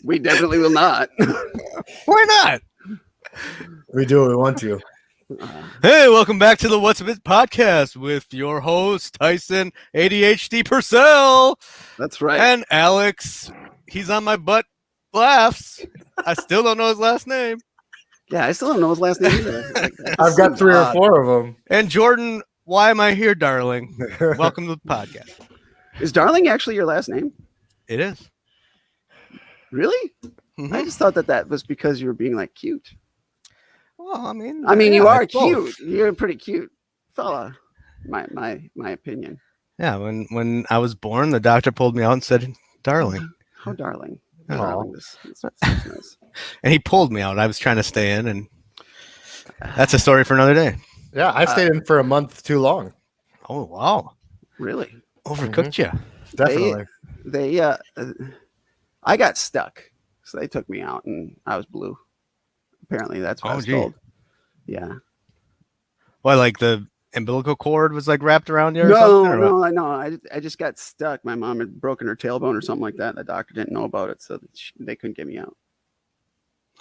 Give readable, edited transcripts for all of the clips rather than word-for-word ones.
We definitely will not. Why not? We do what we want to. Hey, welcome back to the What's a Bit podcast with your host, Tyson ADHD Purcell. That's right. And Alex, he's on my butt, laughs. I still don't know his last name. Yeah, I still don't know his last name either. I've got 3 or 4 of them. And Jordan, why am I here, darling? Welcome to the podcast. Is Darling actually your last name? It is. Really? Mm-hmm. I just thought that was because you were being like cute. Well, I mean, yeah, you are cute. Both. You're a pretty cute fella. My opinion. Yeah, when I was born, the doctor pulled me out and said, "Darling." How darling. Oh. Darling. This nice. And he pulled me out. I was trying to stay in, and that's a story for another day. Yeah, I stayed in for a month too long. Oh, wow. Really? Overcooked you. Definitely. They I got stuck. So they took me out and I was blue. Apparently that's what I was told. Yeah. Why, like the umbilical cord was like wrapped around you or something? No. I just got stuck. My mom had broken her tailbone or something like that. The doctor didn't know about it, so they couldn't get me out.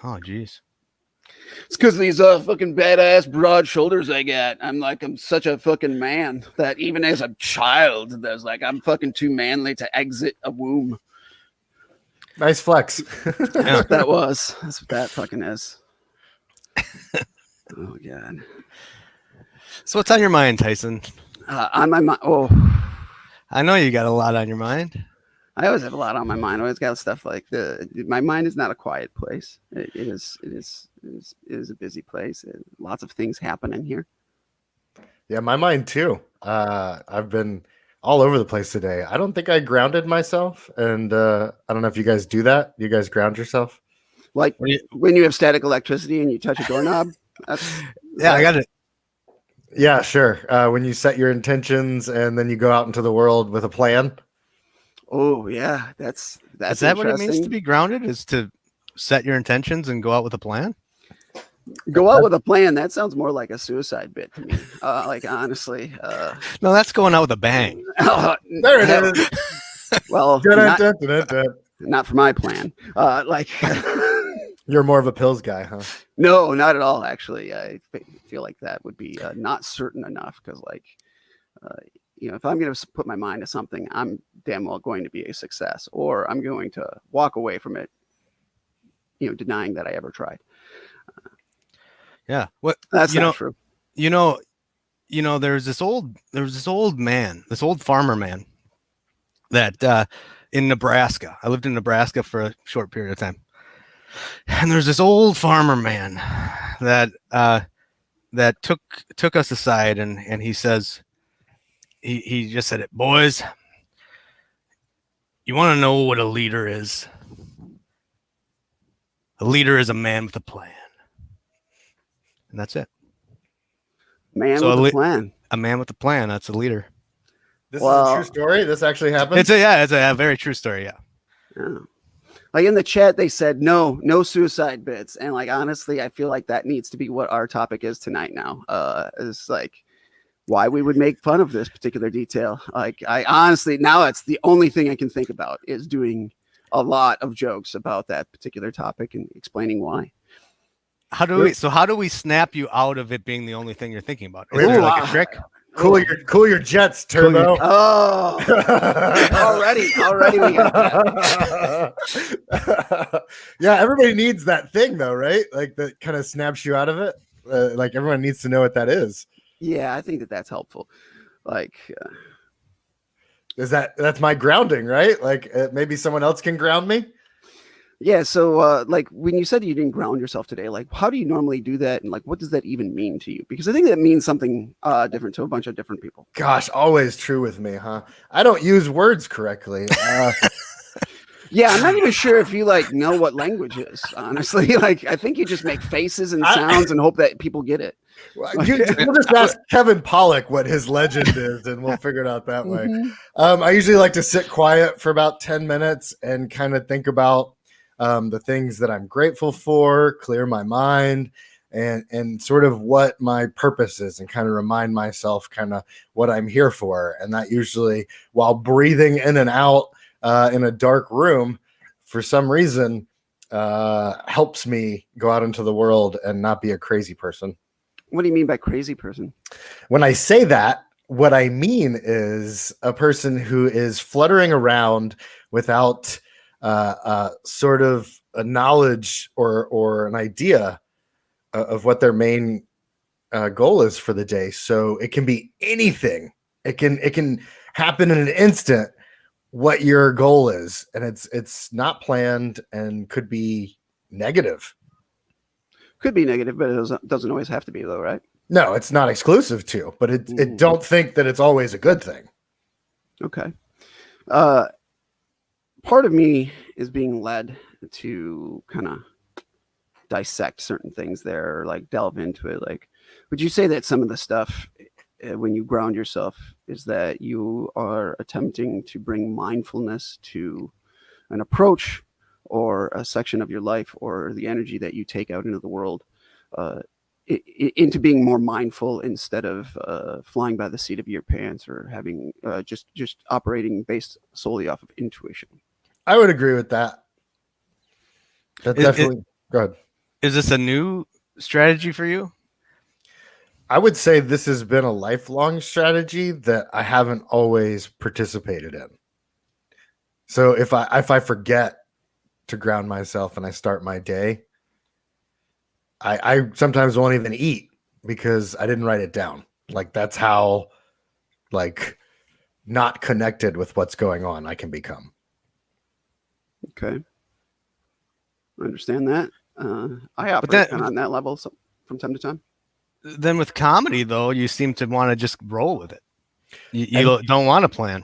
Oh, geez. It's because of these fucking badass broad shoulders I got. I'm such a fucking man that even as a child, there's like I'm fucking too manly to exit a womb. Nice flex. That's what that was. That's what that fucking is. Oh god. So what's on your mind, Tyson? On my mind. Oh, I know you got a lot on your mind. I always have a lot on my mind. I always got stuff like my mind is not a quiet place. It is a busy place. Lots of things happen in here. Yeah, my mind too. I've been all over the place today. I don't think I grounded myself, and I don't know if you guys do that. You guys ground yourself? Like when you have static electricity and you touch a doorknob? Yeah, I got it. Yeah, sure. When you set your intentions and then you go out into the world with a plan. Oh yeah, that's Is that what it means to be grounded? Is to set your intentions and go out with a plan? Go out with a plan. That sounds more like a suicide bit to me. Like honestly. No, that's going out with a bang. There it is. Well, not for my plan. You're more of a pills guy, huh? No, not at all. Actually, I feel like that would be not certain enough because, if I'm going to put my mind to something, I'm damn well going to be a success, or I'm going to walk away from it, denying that I ever tried. Yeah, what? That's not true. There was this old man, this old farmer man, that in Nebraska. I lived in Nebraska for a short period of time. And there's this old farmer man that took us aside and he says, he just said it, boys, you want to know what a leader is? A leader is a man with a plan. And that's it. Man with a plan. A man with a plan. That's a leader. This is a true story. This actually happened. It's a very true story. Yeah. Like in the chat, they said no suicide bits, and honestly, I feel like that needs to be what our topic is tonight. Now, is why we would make fun of this particular detail. I honestly now it's the only thing I can think about is doing a lot of jokes about that particular topic and explaining why. How do we snap you out of it being the only thing you're thinking about? Is there a trick? Cool your jets, Turbo. Oh, already we got that. Yeah, everybody needs that thing though, right? Like that kind of snaps you out of it. Like everyone needs to know what that is. Yeah, I think that's helpful. That's my grounding, right? Like maybe someone else can ground me. Yeah. So when you said you didn't ground yourself today, how do you normally do that? And what does that even mean to you? Because I think that means something different to a bunch of different people. Gosh, always true with me, huh? I don't use words correctly. Yeah, I'm not even sure if you know what language is, honestly. I think you just make faces and sounds and hope that people get it. We'll just ask Kevin Pollak what his legend is, and we'll figure it out that way. I usually like to sit quiet for about 10 minutes and kind of think about the things that I'm grateful for, clear my mind, and sort of what my purpose is, and kind of remind myself kind of what I'm here for. And that usually, while breathing in and out, in a dark room, for some reason, helps me go out into the world and not be a crazy person. What do you mean by crazy person? When I say that, what I mean is a person who is fluttering around without sort of a knowledge or an idea of what their main goal is for the day. So it can be anything. It can happen in an instant what your goal is, and it's not planned and could be negative. Could be negative, but it doesn't always have to be, though, right? No, it's not exclusive to, but it don't think that it's always a good thing. Okay. Part of me is being led to kind of dissect certain things there, or like delve into it. Like, would you say that some of the stuff when you ground yourself is that you are attempting to bring mindfulness to an approach or a section of your life, or the energy that you take out into the world, into being more mindful instead of flying by the seat of your pants, or having just operating based solely off of intuition? I would agree with that. Definitely. Go ahead. Is this a new strategy for you? I would say this has been a lifelong strategy that I haven't always participated in. So if I forget to ground myself and I start my day, I sometimes won't even eat because I didn't write it down. Like, that's how like not connected with what's going on I can become. Okay. I understand that. I operate kind of on that level from time to time. Then with comedy, though, you seem to want to just roll with it. You don't want to plan.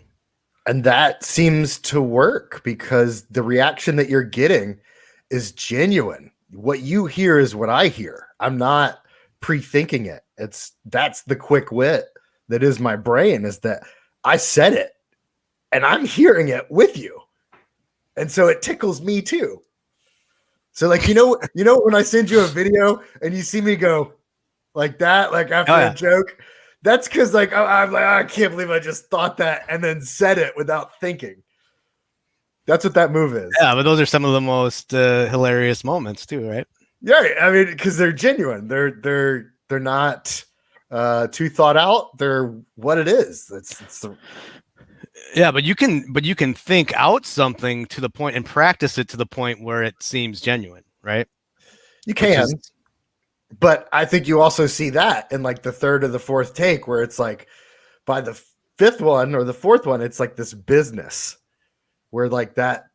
And that seems to work because the reaction that you're getting is genuine. What you hear is what I hear. I'm not pre-thinking it. That's the quick wit that is my brain, is that I said it and I'm hearing it with you. And so it tickles me too. So like, you know, when I send you a video and you see me go like that, like after a joke, that's because like I'm like, I can't believe I just thought that and then said it without thinking. That's what that move is. Yeah, but those are some of the most hilarious moments too, right? Yeah, I mean, because they're genuine. They're not too thought out. They're what it is. Yeah, but you can think out something to the point and practice it to the point where it seems genuine, right? You can. But I think you also see that in like the third or the fourth take, where it's like by the fifth one or the fourth one, it's like this business where like that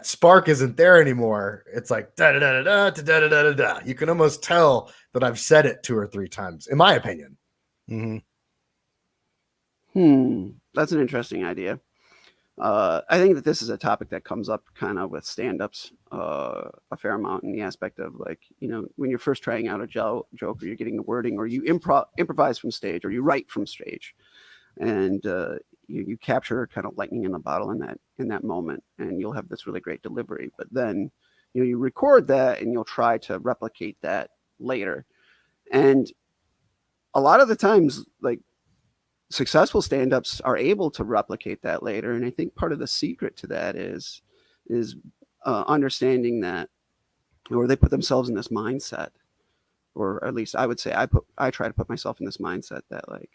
spark isn't there anymore. It's like da da da da da da da da da. You can almost tell that I've said it 2 or 3 times, in my opinion. That's an interesting idea. I think that this is a topic that comes up kind of with stand-ups a fair amount, in the aspect of like, you know, when you're first trying out a joke, or you're getting the wording, or you improvise from stage, or you write from stage, and you capture kind of lightning in the bottle in that moment, and you'll have this really great delivery. But then, you know, you record that and you'll try to replicate that later. And a lot of the times, like, successful stand-ups are able to replicate that later. And I think part of the secret to that is understanding that, or they put themselves in this mindset, or at least I would say I try to put myself in this mindset that like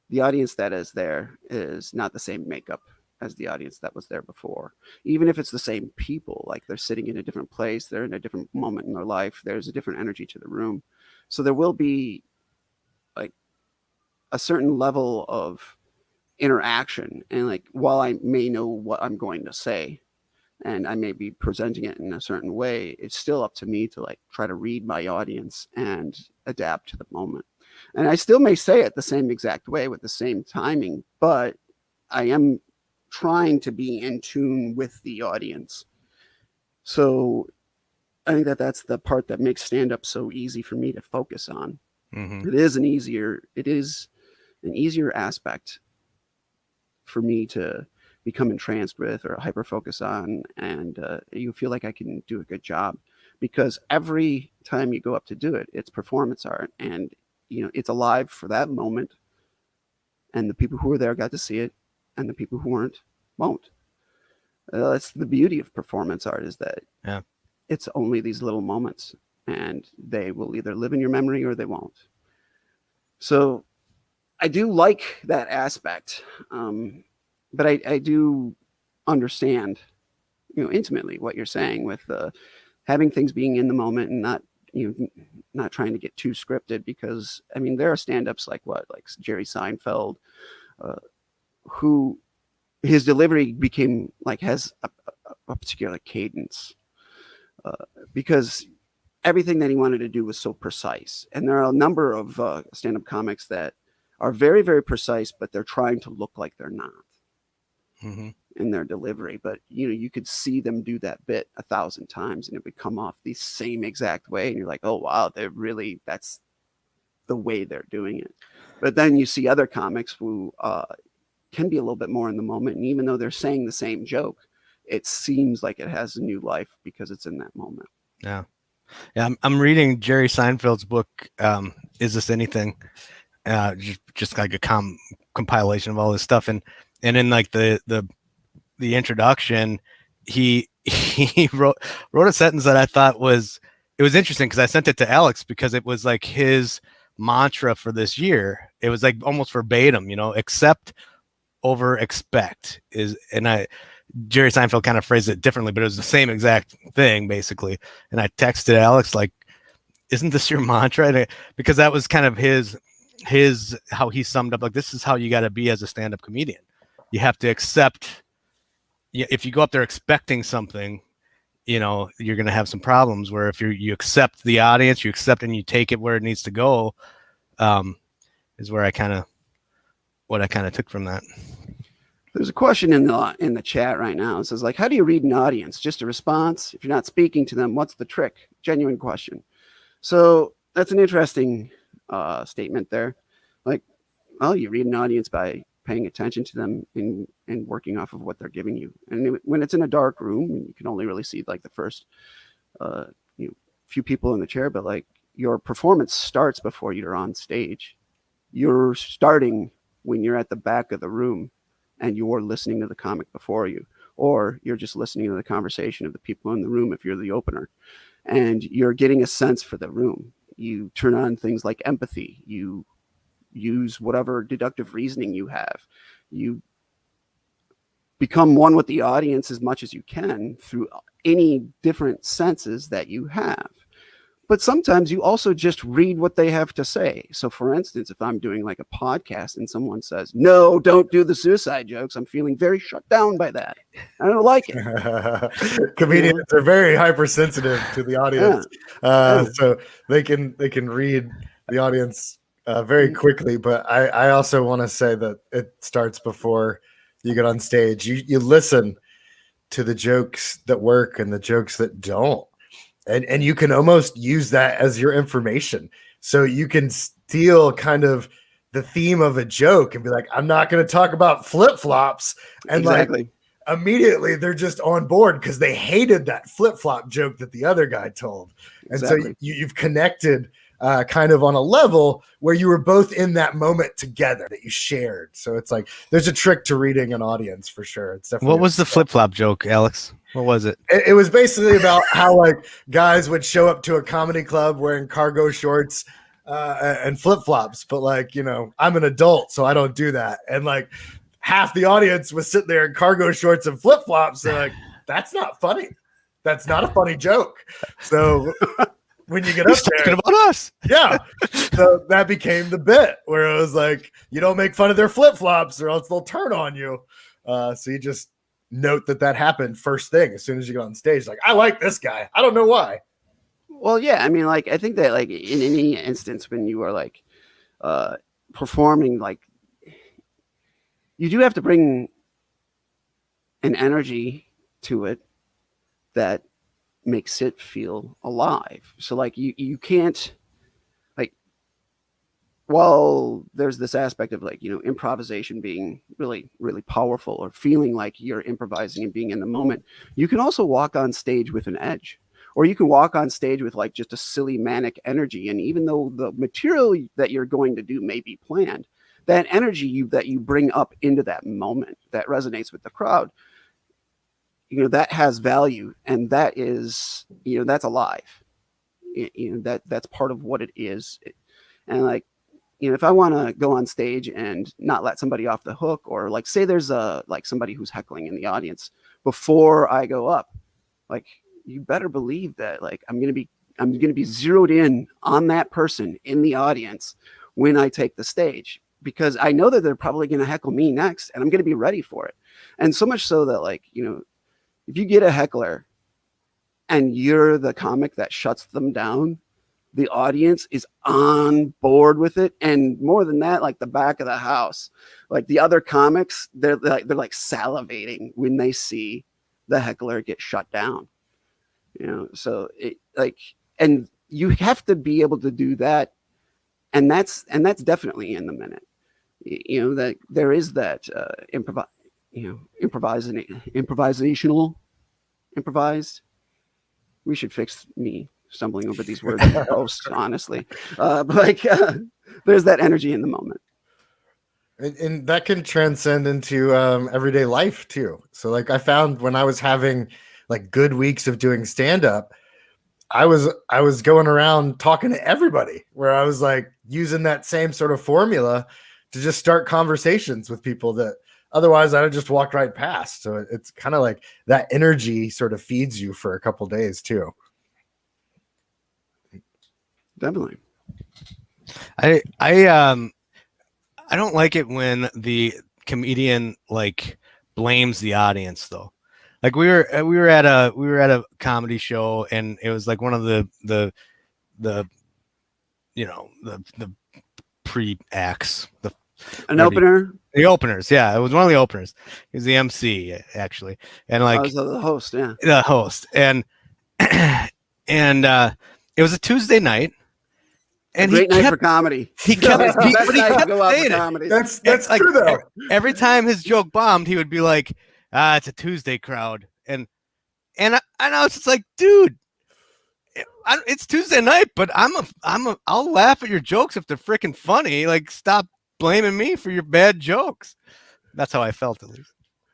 the audience that is there is not the same makeup as the audience that was there before. Even if it's the same people, like they're sitting in a different place, they're in a different moment in their life, there's a different energy to the room. So there will be like a certain level of interaction. And like, while I may know what I'm going to say and I may be presenting it in a certain way, it's still up to me to like try to read my audience and adapt to the moment. And I still may say it the same exact way with the same timing, but I am trying to be in tune with the audience. So I think that that's the part that makes stand-up so easy for me to focus on. It is an easier aspect for me to become entranced with or hyper focus on, and you feel like I can do a good job, because every time you go up to do it, it's performance art, and you know, it's alive for that moment, and the people who were there got to see it, and the people who weren't won't. That's the beauty of performance art, is that Yeah. it's only these little moments, and they will either live in your memory or they won't. So I do like that aspect, but I do understand, intimately what you're saying with having things being in the moment and not not trying to get too scripted, because I mean there are stand-ups like Jerry Seinfeld, who his delivery became like has a particular cadence, because everything that he wanted to do was so precise. And there are a number of stand-up comics that are very, very precise, but they're trying to look like they're not in their delivery. But you could see them do that bit 1,000 times and it would come off the same exact way. And you're like, oh wow, that's the way they're doing it. But then you see other comics who can be a little bit more in the moment. And even though they're saying the same joke, it seems like it has a new life because it's in that moment. Yeah. Yeah. I'm reading Jerry Seinfeld's book. Is This Anything? Just like a compilation of all this stuff. And in like the introduction, he wrote a sentence that I thought it was interesting, because I sent it to Alex because it was like his mantra for this year. It was like almost verbatim, accept over expect Jerry Seinfeld kind of phrased it differently, but it was the same exact thing basically. And I texted Alex like, isn't this your mantra? Because that was kind of his how he summed up, like, this is how you got to be as a stand-up comedian. You have to accept. If you go up there expecting something, you're going to have some problems. Where if you accept the audience, you accept and you take it where it needs to go, is where I kind of took from that. There's a question in the chat right now. It says, like, how do you read an audience? Just a response? If you're not speaking to them, what's the trick? Genuine question. So that's an interesting statement there. Like, well, you read an audience by paying attention to them and working off of what they're giving you. And when it's in a dark room, you can only really see like the first few people in the chair, but like your performance starts before you're on stage. You're starting when you're at the back of the room and you're listening to the comic before you, or you're just listening to the conversation of the people in the room if you're the opener, and you're getting a sense for the room. You turn on things like empathy. You use whatever deductive reasoning you have. You become one with the audience as much as you can through any different senses that you have. But sometimes you also just read what they have to say. So for instance, if I'm doing like a podcast and someone says, no, don't do the suicide jokes, I'm feeling very shut down by that. I don't like it. Comedians are very hypersensitive to the audience. So they can read the audience very quickly. But I also want to say that it starts before you get on stage. You listen to the jokes that work and the jokes that don't. And you can almost use that as your information. So you can steal kind of the theme of a joke and be like, I'm not going to talk about flip-flops. And exactly. Like immediately they're just on board because they hated that flip-flop joke that the other guy told. And so you've connected kind of on a level where you were both in that moment together that you shared. So it's like there's a trick to reading an audience for sure. It's definitely. What was the flip-flop joke, Alex? What was it? It was basically about how like guys would show up to a comedy club wearing cargo shorts and flip-flops, but like, I'm an adult, so I don't do that. And like half the audience was sitting there in cargo shorts and flip-flops. They're like, that's not funny. That's not a funny joke. So when you get up there, talking about us. Yeah. So that became the bit where it was like, you don't make fun of their flip-flops or else they'll turn on you. So you just note that happened first thing as soon as you get on stage. Like, I like this guy. I don't know why. Well, yeah. I mean, like, I think that like in any instance when you are like performing, like you do have to bring an energy to it that makes it feel alive. So like you can't, like, while there's this aspect of like, improvisation being really, really powerful, or feeling like you're improvising and being in the moment, you can also walk on stage with an edge, or you can walk on stage with like just a silly manic energy. And even though the material that you're going to do may be planned, that energy that you bring up into that moment that resonates with the crowd, that has value, and that is, that's alive. That's part of what it is. And like, if I want to go on stage and not let somebody off the hook, or like say there's somebody who's heckling in the audience before I go up, like, you better believe that like I'm going to be zeroed in on that person in the audience when I take the stage, because I know that they're probably going to heckle me next, and I'm going to be ready for it. And so much so that like, if you get a heckler and you're the comic that shuts them down, the audience is on board with it. And more than that, like the back of the house, like the other comics, they're like salivating when they see the heckler get shut down. So it like, and you have to be able to do that. And that's definitely in the minute. That there is that improvised. We should fix me stumbling over these words post, honestly. There's that energy in the moment. And that can transcend into everyday life too. So like I found when I was having like good weeks of doing stand-up, I was going around talking to everybody, where I was like using that same sort of formula to just start conversations with people that otherwise I'd have just walked right past. So it's kind of like that energy sort of feeds you for a couple days too. Definitely. I don't like it when the comedian like blames the audience though. Like we were at a comedy show, and it was like one of the pre-acts, the openers. Yeah, it was one of the openers. He was the MC actually, and like I was the host. Yeah, the host, and it was a Tuesday night. And great night for comedy. He kept go out for comedy. That's like, true though. Every time his joke bombed, he would be like, it's a Tuesday crowd. And I was just like, dude, it's Tuesday night, but I'll laugh at your jokes if they're freaking funny. Like, stop blaming me for your bad jokes. That's how I felt, at least.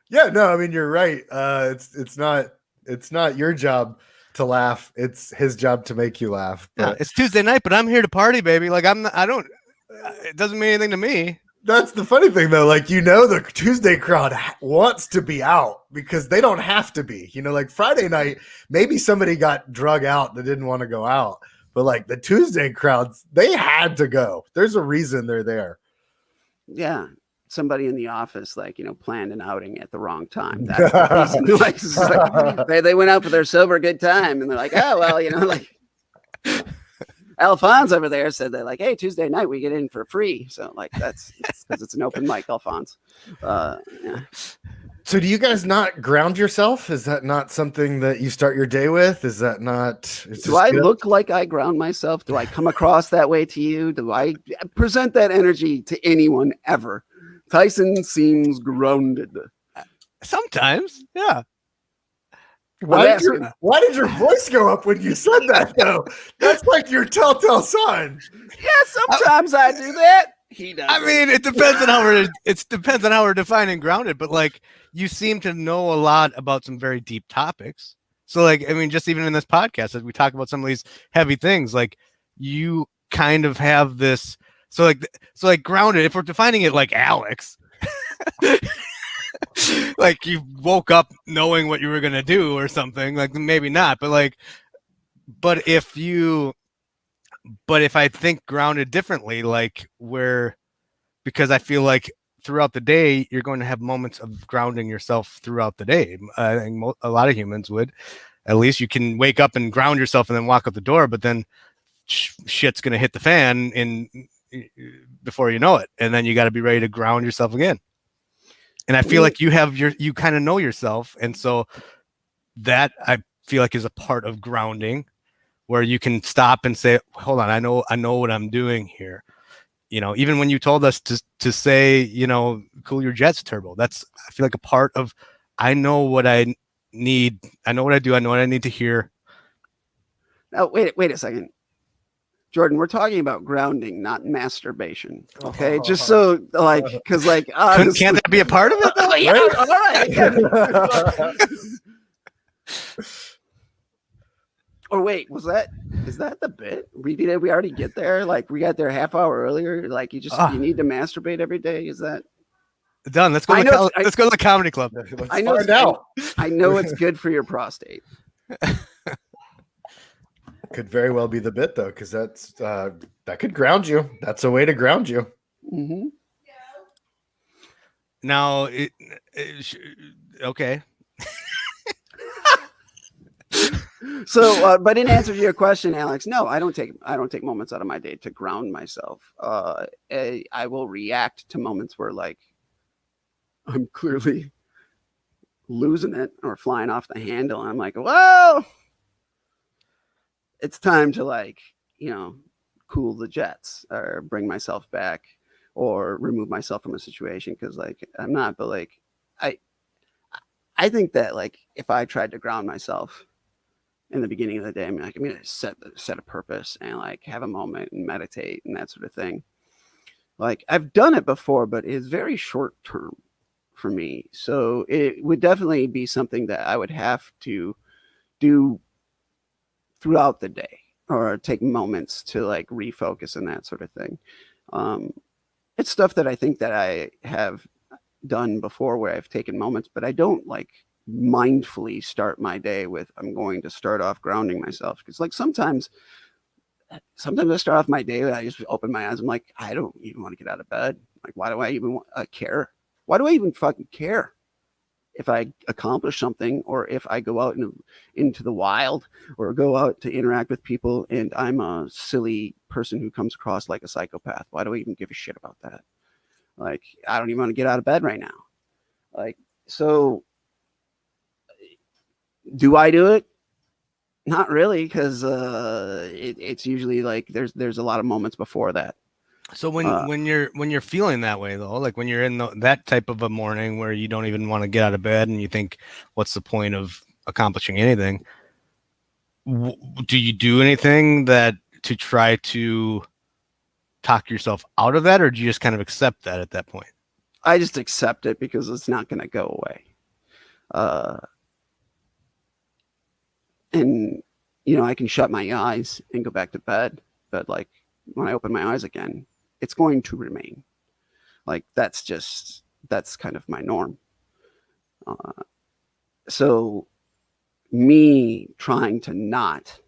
Yeah, no, I mean, you're right. It's not your job to laugh. It's his job to make you laugh. But yeah, it's Tuesday night, but I'm here to party, baby. Like it doesn't mean anything to me. That's the funny thing though. Like, the Tuesday crowd wants to be out because they don't have to be, like Friday night, maybe somebody got drug out that didn't want to go out, but like the Tuesday crowds, they had to go. There's a reason they're there. Yeah. Somebody in the office, like, planned an outing at the wrong time. That's the reason. Like, they went out for their sober good time, and they're like, oh, well, like Alphonse over there said that, like, hey, Tuesday night we get in for free. So like that's because it's an open mic, Alphonse. Yeah. So do you guys not ground yourself? Is that not something that you start your day with? Is that not? Do I look like I ground myself? Do I come across that way to you? Do I present that energy to anyone ever? Tyson seems grounded. Sometimes, yeah. Why did your voice go up when you said that, though? That's like your telltale sign. Yeah, sometimes I do that. He does. I mean, it depends on how we're defining grounded, but like you seem to know a lot about some very deep topics. So like, I mean, just even in this podcast, as we talk about some of these heavy things, like you kind of have this. So like grounded, if we're defining it like Alex, like you woke up knowing what you were going to do or something, like maybe not, but if I think grounded differently, like because I feel like throughout the day, you're going to have moments of grounding yourself throughout the day. I think a lot of humans would. At least you can wake up and ground yourself and then walk out the door, but then shit's going to hit the fan before you know it, and then you got to be ready to ground yourself again. And I feel like you kind of know yourself, and so that I feel like is a part of grounding, where you can stop and say, hold on, I know what I'm doing here. Even when you told us to say, cool your jets turbo, that's, I feel like, a part of, I know what I need, I know what I do, I know what I need to hear. Now wait a second, Jordan, we're talking about grounding, not masturbation. Okay, just so like, because like, can't that be a part of it? Yeah, all right. Or wait, is that the bit? Did we already get there? Like we got there a half hour earlier. Like you need to masturbate every day. Is that done? Let's go. Let's go to the comedy club. Let's find out. I know it's good for your prostate. Could very well be the bit though, because that could ground you. That's a way to ground you. Mm-hmm. Now, okay. So, but in answer to your question, Alex, no, I don't take moments out of my day to ground myself. I will react to moments where like I'm clearly losing it or flying off the handle. And I'm like, well, it's time to like, cool the jets or bring myself back or remove myself from a situation. Cause like, I'm not, but like, I think that like, if I tried to ground myself in the beginning of the day, I'm going to set a purpose and like have a moment and meditate and that sort of thing. Like I've done it before, but it's very short term for me. So it would definitely be something that I would have to do throughout the day or take moments to like refocus and that sort of thing. It's stuff that I think that I have done before where I've taken moments, but I don't like mindfully start my day with, I'm going to start off grounding myself. Because like sometimes I start off my day and I just open my eyes. I'm like, I don't even want to get out of bed. Like, why do I even care? Why do I even fucking care if I accomplish something or if I go out into the wild or go out to interact with people and I'm a silly person who comes across like a psychopath? Why do I even give a shit about that? Like, I don't even want to get out of bed right now. Like, so do I do it? Not really, because it's usually like there's a lot of moments before that. So when you're feeling that way though, like when you're in that type of a morning where you don't even want to get out of bed and you think, what's the point of accomplishing anything? Do you do anything to try to talk yourself out of that, or do you just kind of accept that at that point? I just accept it because it's not going to go away. And I can shut my eyes and go back to bed, but like when I open my eyes again, it's going to remain. Like that's kind of my norm. So me trying to not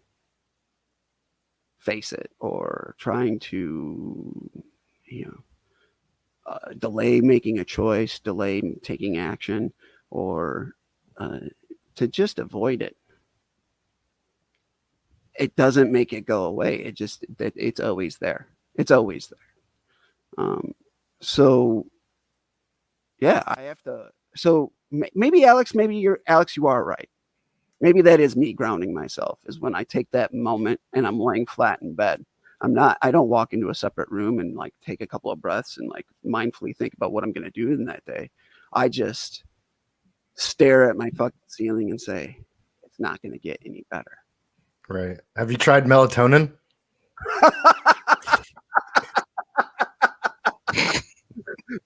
face it or trying to, delay making a choice, delay taking action, or to just avoid it. It doesn't make it go away. It's always there. It's always there. So yeah, I have to. So maybe Alex, you are right. Maybe that is me grounding myself is when I take that moment and I'm laying flat in bed. I don't walk into a separate room and like take a couple of breaths and like mindfully think about what I'm going to do in that day. I just stare at my fucking ceiling and say, it's not going to get any better. Right. Have you tried melatonin?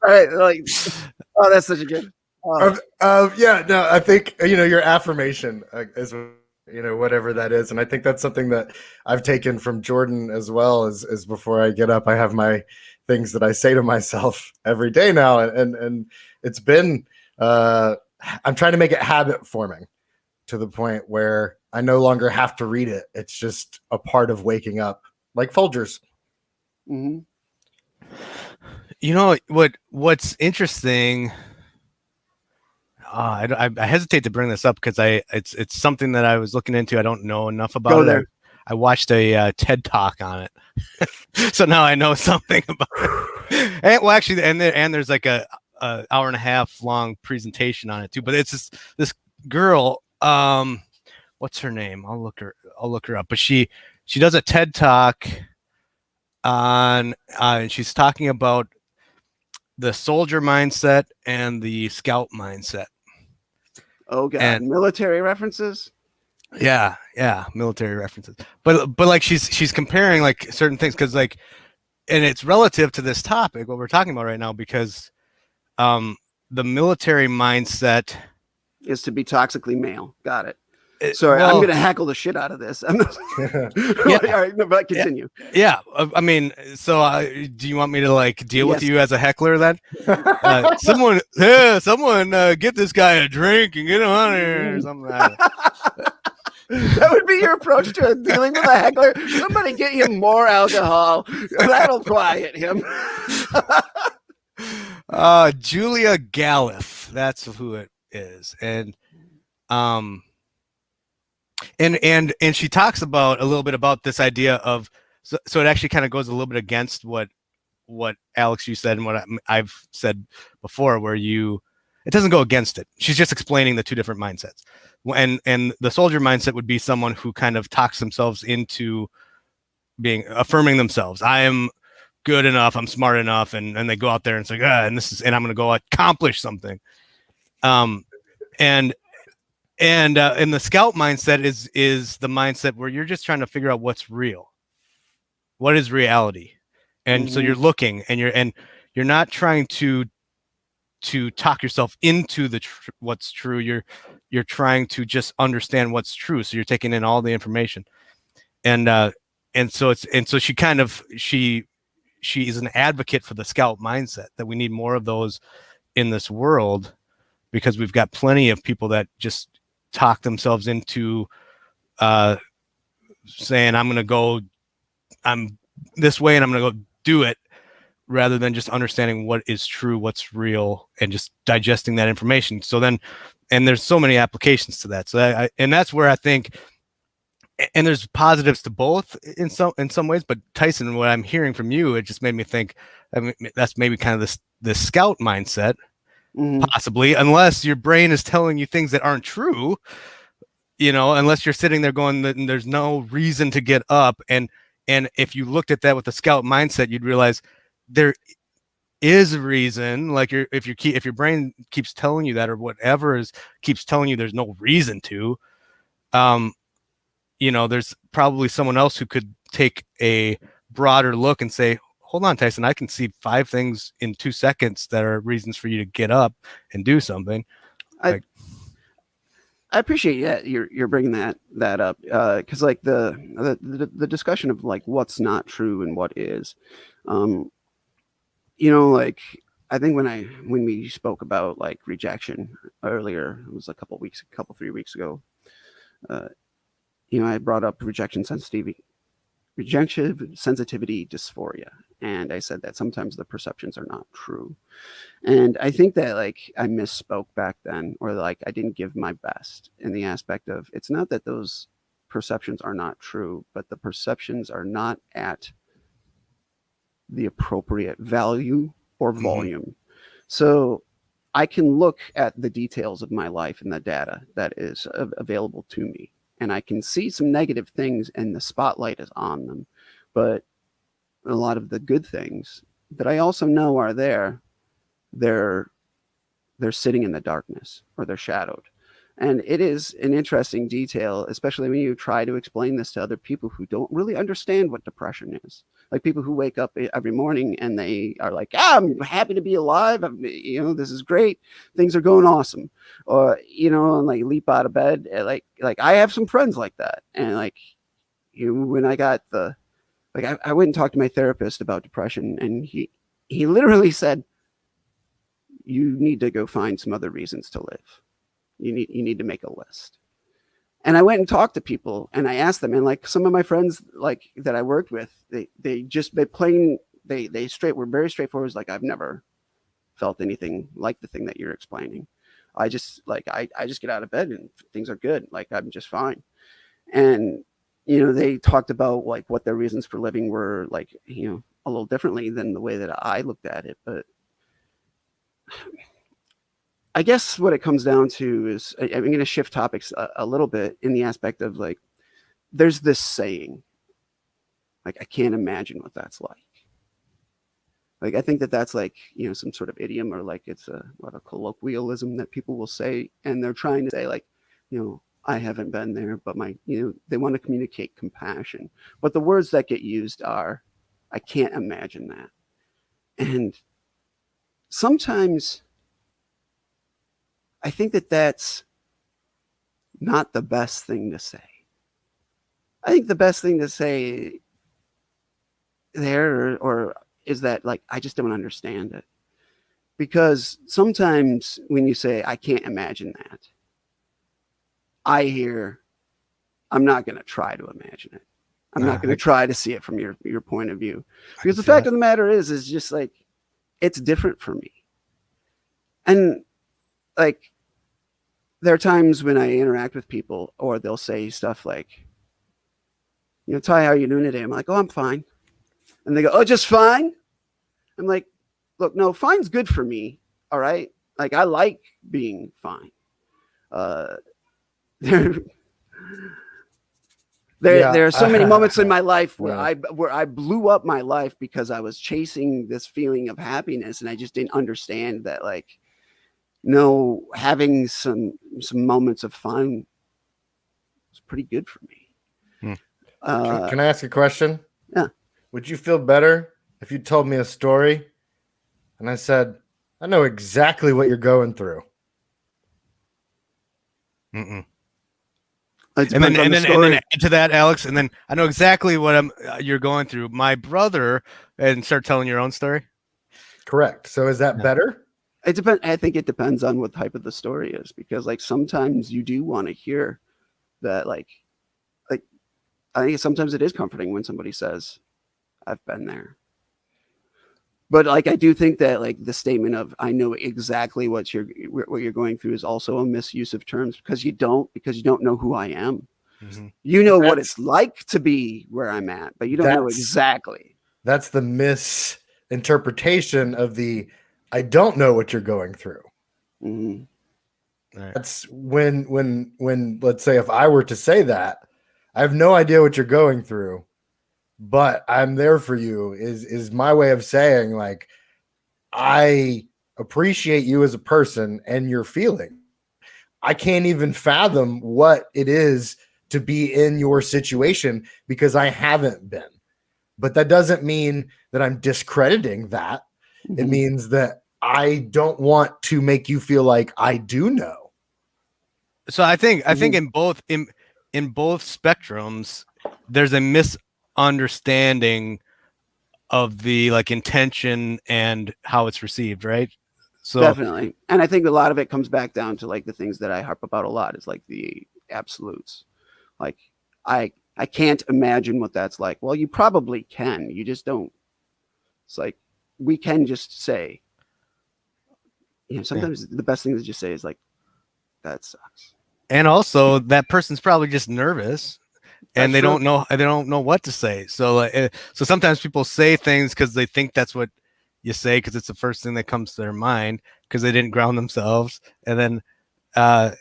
Right. Like, oh, that's such a good. Yeah. No, I think your affirmation is whatever that is, and I think that's something that I've taken from Jordan as well. As before I get up, I have my things that I say to myself every day now, and it's been. I'm trying to make it habit forming to the point where I no longer have to read it. It's just a part of waking up, like Folgers. Mm-hmm. What's interesting. I hesitate to bring this up because it's something that I was looking into. I don't know enough about Go it. there. I watched a TED Talk on it, so now I know something about it. And there's like a hour and a half long presentation on it too. But it's this girl. What's her name? I'll look her up. But she does a TED Talk on. She's talking about the soldier mindset and the scout mindset. Oh god, and military references. Yeah, military references. But like she's comparing like certain things because like, and it's relative to this topic what we're talking about right now because, the military mindset is to be toxically male. Got it. Sorry, I'm well, gonna heckle the shit out of this. I'm not, Yeah. all right, no, but continue. yeah. I mean, so do you want me to like deal with Yes. you as a heckler then? Someone, get this guy a drink and get him out of here or something. I don't know. That would be your approach to dealing with a heckler. Somebody get him more alcohol. That'll quiet him. Julia Galef, that's who it is, and she talks about a little bit about this idea of so it actually kind of goes a little bit against what Alex you said and what I've said before, where it doesn't go against it. She's just explaining the two different mindsets, and the soldier mindset would be someone who kind of talks themselves into affirming themselves. I am good enough, I'm smart enough, and they go out there and say, and I'm going to go accomplish something. And the scout mindset is the mindset where you're just trying to figure out what's real, what is reality, and so you're looking and you're not trying to talk yourself into what's true. You're trying to just understand what's true. So you're taking in all the information, and so she is an advocate for the scout mindset, that we need more of those in this world, because we've got plenty of people that just talk themselves into saying, I'm this way and I'm going to go do it, rather than just understanding what is true, what's real, and just digesting that information. So then, and there's so many applications to that. So and that's where I think, and there's positives to both in some ways, but Tyson, what I'm hearing from you, it just made me think, I mean, that's maybe kind of the scout mindset, possibly, unless your brain is telling you things that aren't true, unless you're sitting there going, there's no reason to get up. And if you looked at that with the scout mindset, you'd realize there is a reason. Like if your brain keeps telling you that, or whatever keeps telling you there's no reason to, there's probably someone else who could take a broader look and say, hold on, Tyson, I can see 5 things in 2 seconds that are reasons for you to get up and do something. I appreciate that you're bringing that up, because like the discussion of like what's not true and what is, like I think when we spoke about like rejection earlier, it was a couple 3 weeks ago. I brought up rejection sensitivity dysphoria, and I said that sometimes the perceptions are not true. And I think that like I misspoke back then, or like I didn't give my best in the aspect of, it's not that those perceptions are not true, but the perceptions are not at the appropriate value or volume. So I can look at the details of my life and the data that is available to me, and I can see some negative things and the spotlight is on them. But a lot of the good things that I also know are there, they're sitting in the darkness, or they're shadowed. And it is an interesting detail, especially when you try to explain this to other people who don't really understand what depression is. Like people who wake up every morning and they are like, I'm happy to be alive. This is great. Things are going awesome. Or, and like leap out of bed. Like I have some friends like that. And like, when I got I went and talked to my therapist about depression, and he literally said, you need to go find some other reasons to live. You need to make a list. And I went and talked to people, and I asked them, and like some of my friends like that I worked with, they were very straightforward. Like, I've never felt anything like the thing that you're explaining. I just I just get out of bed and things are good. Like I'm just fine. And they talked about like what their reasons for living were, like, a little differently than the way that I looked at it. But I guess what it comes down to is, I'm going to shift topics a little bit in the aspect of like, there's this saying, like, I can't imagine what that's like. Like, I think that that's like, some sort of idiom, or like it's a colloquialism that people will say. And they're trying to say like, I haven't been there, but they want to communicate compassion. But the words that get used are, I can't imagine that. And sometimes I think that that's not the best thing to say. I think the best thing to say there or is that like I just don't understand it. Because sometimes when you say I can't imagine that, I hear I'm not going to try to imagine it. I'm not going to try to see it from your point of view. Because the fact of the matter is just like it's different for me. And like there are times when I interact with people or they'll say stuff like, you know, Ty, how are you doing today? I'm like, oh, I'm fine. And they go, oh, just fine? I'm like, look, no, fine's good for me. All right. Like I like being fine. There are so many moments in my life where I blew up my life because I was chasing this feeling of happiness and I just didn't understand that like no, having some moments of fun was pretty good for me. Can I ask a question? Yeah. Would you feel better if you told me a story and I said, I know exactly what you're going through? Mm-mm. And then to that, Alex, and then I know exactly what you're going through. My brother, and start telling your own story. Correct. So is that better? It depends. I think it depends on what type of the story is, because like sometimes you do want to hear that, like I think sometimes it is comforting when somebody says, "I've been there." But like I do think that like the statement of "I know exactly what you're going through" is also a misuse of terms because you don't know who I am. Mm-hmm. You know what it's like to be where I'm at, but you don't know exactly. That's the misinterpretation of the "I don't know what you're going through." Mm-hmm. Right. That's when let's say if I were to say that, I have no idea what you're going through, but I'm there for you is my way of saying like I appreciate you as a person and your feeling. I can't even fathom what it is to be in your situation because I haven't been. But that doesn't mean that I'm discrediting that. Mm-hmm. It means that I don't want to make you feel like I do know. So I think in both spectrums, there's a misunderstanding of the like intention and how it's received, right? So definitely. And I think a lot of it comes back down to like the things that I harp about a lot is like the absolutes. Like I can't imagine what that's like. Well, you probably can. You just don't. It's like we can just say, you know, sometimes the best thing to just say is like, that sucks. And also that person's probably just nervous and they don't know what to say. So so sometimes people say things because they think that's what you say because it's the first thing that comes to their mind because they didn't ground themselves. And then, and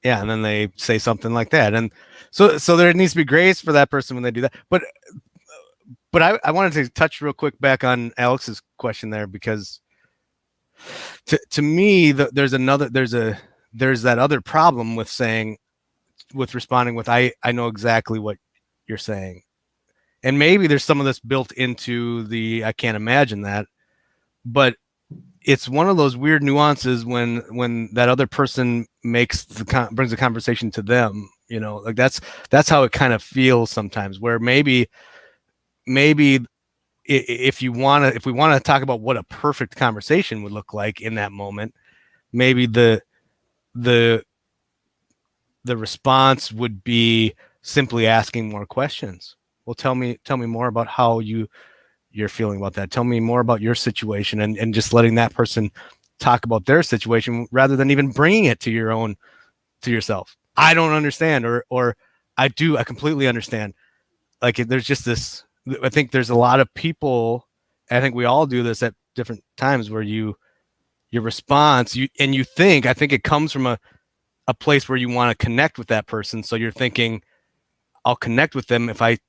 then they say something like that. And so there needs to be grace for that person when they do that. But I wanted to touch real quick back on Alex's question there because to me, there's that other problem with responding with I know exactly what you're saying. And maybe there's some of this built into the I can't imagine that, but it's one of those weird nuances when that other person brings the conversation to them, you know, like that's how it kind of feels sometimes, where maybe if we want to talk about what a perfect conversation would look like in that moment, maybe the response would be simply asking more questions. Well, tell me more about how you're feeling about that. Tell me more about your situation and just letting that person talk about their situation rather than even bringing it to yourself. I don't understand or I completely understand. Like there's just this, I think there's a lot of people, I think we all do this at different times where your response, I think it comes from a place where you want to connect with that person. So you're thinking, I'll connect with them if I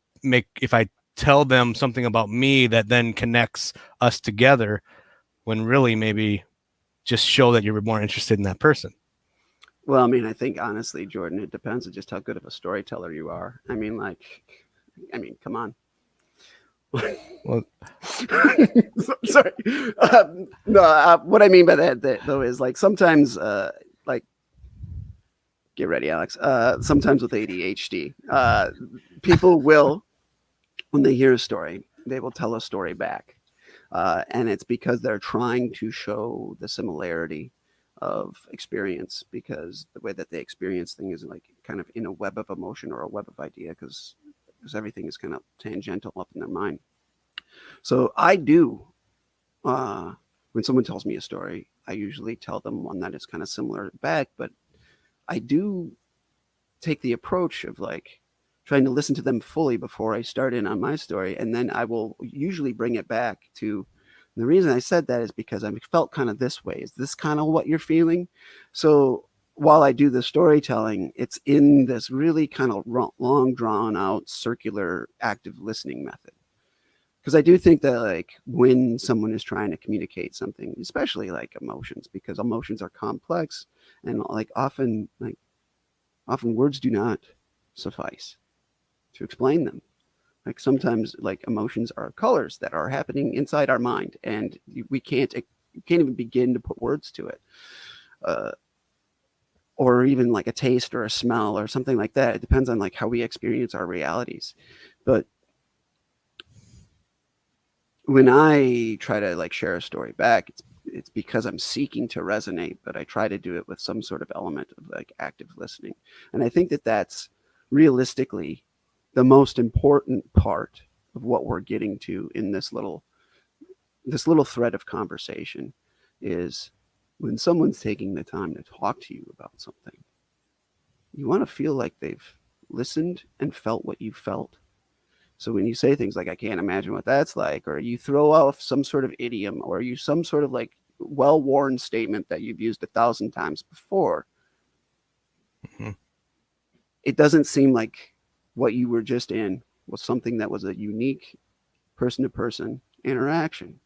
tell them something about me that then connects us together, when really maybe just show that you're more interested in that person. Well, I mean, I think honestly, Jordan, it depends on just how good of a storyteller you are. I mean, come on. Well, sorry. What I mean by that though is like sometimes Get ready, Alex. Sometimes with ADHD, people will, when they hear a story, they will tell a story back. And it's because they're trying to show the similarity of experience, because the way that they experience things is like kind of in a web of emotion or a web of idea, because everything is kind of tangential up in their mind. So I do, when someone tells me a story, I usually tell them one that is kind of similar back, but I do take the approach of like trying to listen to them fully before I start in on my story. And then I will usually bring it back to, the reason I said that is because I felt kind of this way. Is this kind of what you're feeling? So while I do the storytelling, it's in this really kind of long drawn out circular active listening method. Because I do think that like when someone is trying to communicate something, especially like emotions, because emotions are complex and like often words do not suffice to explain them. Like sometimes like emotions are colors that are happening inside our mind, and we can't even begin to put words to it. Or even like a taste or a smell or something like that. It depends on like how we experience our realities. But when I try to like share a story back, it's because I'm seeking to resonate, but I try to do it with some sort of element of like active listening. And I think that that's realistically the most important part of what we're getting to in this little thread of conversation is when someone's taking the time to talk to you about something, you want to feel like they've listened and felt what you felt. So when you say things like, I can't imagine what that's like, or you throw off some sort of idiom, or you some sort of like well-worn statement that you've used 1,000 times before, it doesn't seem like what you were just in was something that was a unique person-to-person interaction.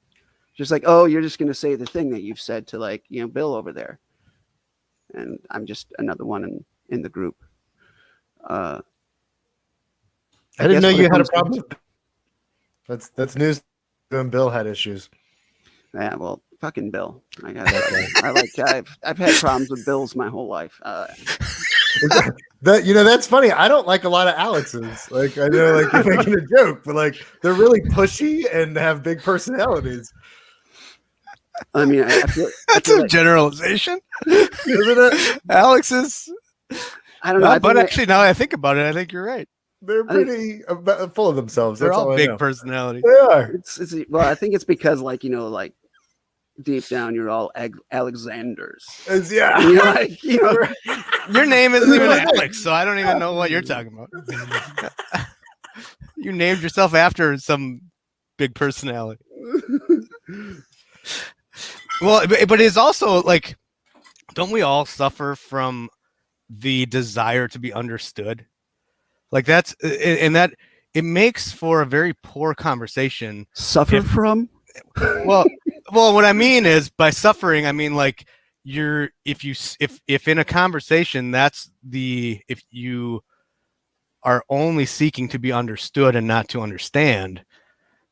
Just like, oh, you're just going to say the thing that you've said to like, Bill over there. And I'm just another one in the group. I didn't know you had a problem. That's news. And Bill had issues. Yeah, well, fucking Bill. I've had problems with Bills my whole life. That's funny. I don't like a lot of Alexes. Like I know, like you're making a joke, but like they're really pushy and have big personalities. I mean, I feel that's a generalization, isn't it? Alexes. I don't know. But actually, now I think about it, I think you're right. They're pretty full of themselves. They're That's all big personalities. They are. Well, I think it's because like deep down you're all Alexanders. Yeah. Your name isn't even Alex, so I don't even know what you're talking about. You named yourself after some big personality. Well, but it's also like, don't we all suffer from the desire to be understood? Like that it makes for a very poor conversation. From? Well, what I mean is by suffering, I mean like if in a conversation if you are only seeking to be understood and not to understand,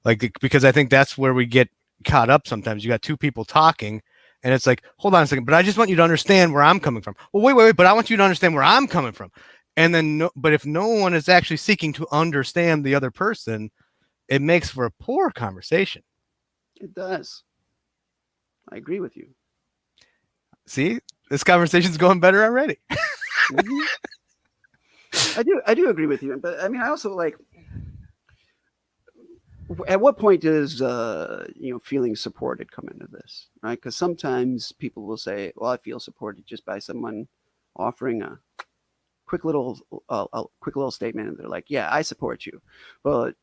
like, because I think that's where we get caught up sometimes. You got two people talking and it's like, hold on a second, but I just want you to understand where I'm coming from. Well, wait, but I want you to understand where I'm coming from. And then, but if no one is actually seeking to understand the other person, it makes for a poor conversation. It does. I agree with you. See, this conversation's going better already. Mm-hmm. I do agree with you, but I mean, I also like. At what point does feeling supported come into this, right? Because sometimes people will say, "Well, I feel supported just by someone offering a quick little statement," and they're like, "Yeah, I support you." But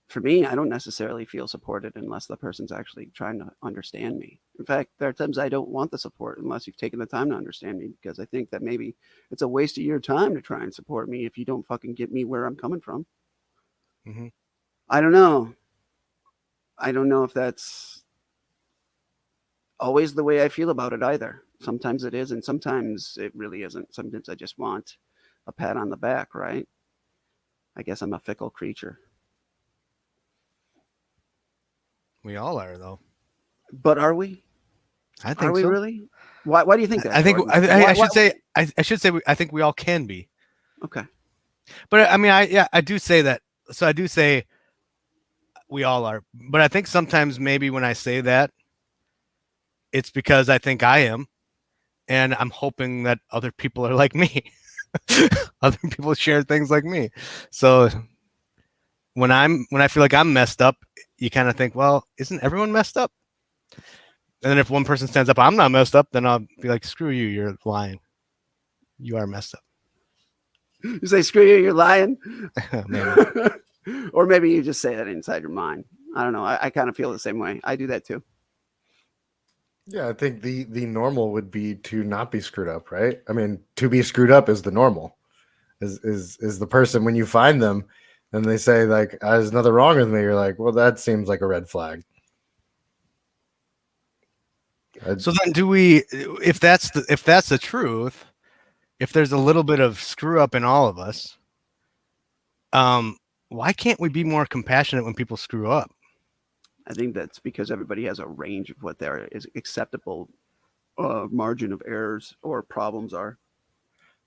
for me, I don't necessarily feel supported unless the person's actually trying to understand me. In fact, there are times I don't want the support unless you've taken the time to understand me, because I think that maybe it's a waste of your time to try and support me if you don't fucking get me where I'm coming from. Mm-hmm. I don't know. I don't know if that's always the way I feel about it either. Sometimes it is, and sometimes it really isn't. Sometimes I just want a pat on the back, right? I guess I'm a fickle creature. We all are, though. But are we? I think are we so. really? Why do you think that? I think I should say I should say I think we all can be. Okay. But I mean, I do say that. So I do say we all are. But I think sometimes maybe when I say that, it's because I think I am, and I'm hoping that other people are like me. Other people share things like me. So when I feel like I'm messed up, you kind of think, well, isn't everyone messed up? And then if one person stands up, I'm not messed up, then I'll be like, screw you, you're lying. You are messed up. You say, screw you, you're lying. Maybe. Or maybe you just say that inside your mind. I don't know. I kind of feel the same way. I do that too. Yeah, I think the normal would be to not be screwed up, right? I mean, to be screwed up is the normal. Is the person when you find them and they say like, there's nothing wrong with me, you're like, well, that seems like a red flag. So then do we, if that's the truth, if there's a little bit of screw up in all of us, why can't we be more compassionate when people screw up? I think that's because everybody has a range of what their is acceptable margin of errors or problems are.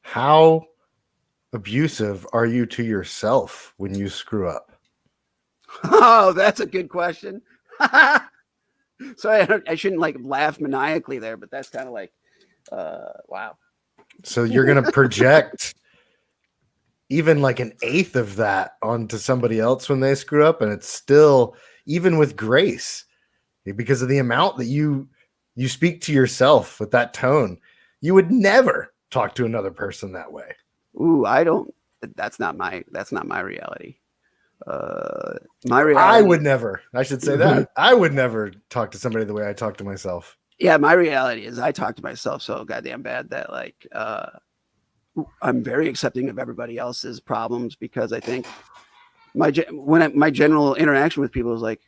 How abusive are you to yourself when you screw up? Oh, that's a good question. So I shouldn't like laugh maniacally there, but that's kind of like, wow. So you're going to project even like an eighth of that onto somebody else when they screw up, and it's still, even with grace, because of the amount that you speak to yourself with that tone, you would never talk to another person that way. Ooh, that's not my reality. My reality, I would never, I should say that. I would never talk to somebody the way I talk to myself. Yeah, my reality is I talk to myself so goddamn bad that like I'm very accepting of everybody else's problems, because I think my general interaction with people is like,